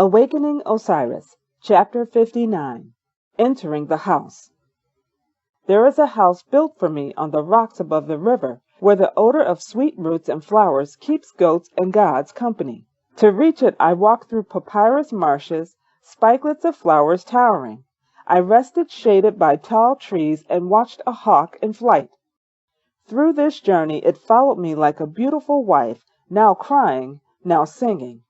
Awakening Osiris, Chapter 59. Entering the House. There is a house built for me on the rocks above the river, where the odor of sweet roots and flowers keeps goats and gods company. To reach it I walked through papyrus marshes, spikelets of flowers towering. I rested shaded by tall trees and watched a hawk in flight. Through this journey it followed me like a beautiful wife, now crying, now singing.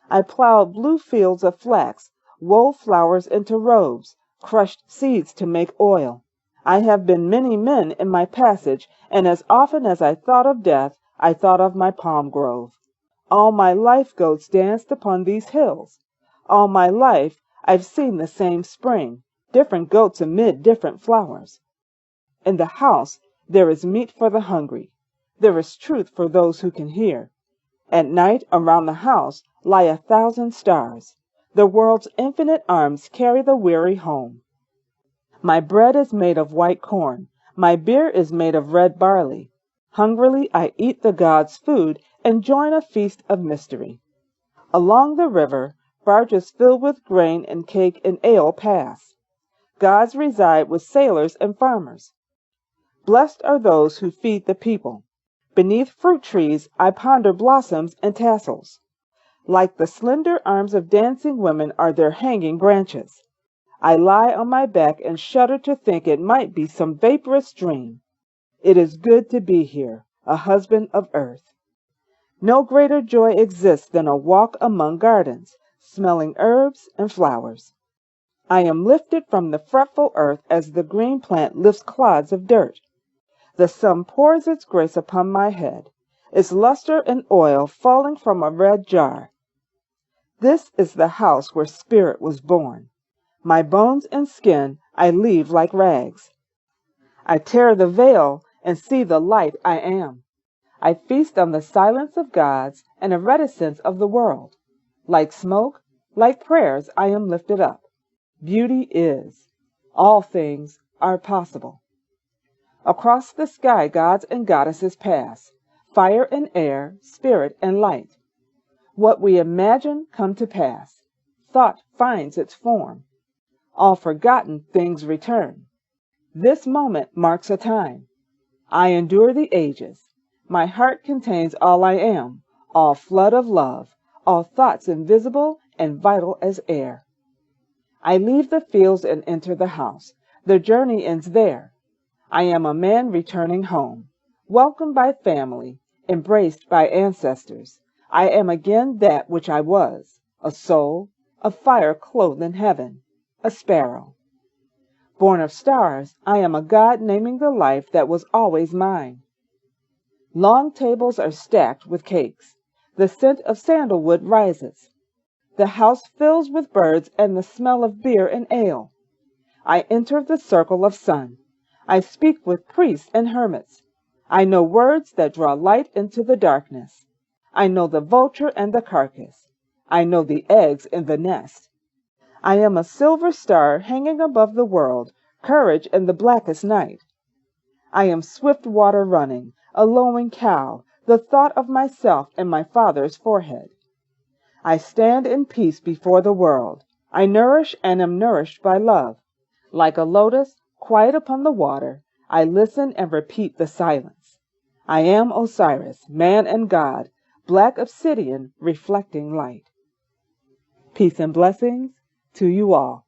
I plowed blue fields of flax, wove flowers into robes, crushed seeds to make oil. I have been many men in my passage, and as often as I thought of death, I thought of my palm grove. All my life goats danced upon these hills. All my life I've seen the same spring, different goats amid different flowers. In the house there is meat for the hungry. There is truth for those who can hear. At night around the house lie 1,000 stars. The world's infinite arms carry the weary home. My bread is made of white corn. My beer is made of red barley. Hungrily I eat the gods' food and join a feast of mystery. Along the river, barges filled with grain and cake and ale pass. Gods reside with sailors and farmers. Blessed are those who feed the people. Beneath fruit trees I ponder blossoms and tassels. Like the slender arms of dancing women are their hanging branches. I lie on my back and shudder to think it might be some vaporous dream. It is good to be here, a husband of earth. No greater joy exists than a walk among gardens, smelling herbs and flowers. I am lifted from the fretful earth as the green plant lifts clods of dirt. The sun pours its grace upon my head, its luster and oil falling from a red jar. This is the house where spirit was born. My bones and skin I leave like rags. I tear the veil and see the light I am. I feast on the silence of gods and a reticence of the world. Like smoke, like prayers, I am lifted up. Beauty is. All things are possible. Across the sky gods and goddesses pass, fire and air, spirit and light. What we imagine come to pass. Thought finds its form. All forgotten things return. This moment marks a time. I endure the ages. My heart contains all I am, all flood of love, all thoughts invisible and vital as air. I leave the fields and enter the house. The journey ends there. I am a man returning home, welcomed by family, embraced by ancestors. I am again that which I was, a soul, a fire clothed in heaven, a sparrow. Born of stars, I am a god naming the life that was always mine. Long tables are stacked with cakes. The scent of sandalwood rises. The house fills with birds and the smell of beer and ale. I enter the circle of sun. I speak with priests and hermits. I know words that draw light into the darkness. I know the vulture and the carcass. I know the eggs in the nest. I am a silver star hanging above the world, courage in the blackest night. I am swift water running, a lowing cow, the thought of myself and my father's forehead. I stand in peace before the world. I nourish and am nourished by love. Like a lotus, quiet upon the water, I listen and repeat the silence. I am Osiris, man and god, black obsidian reflecting light. Peace and blessings to you all.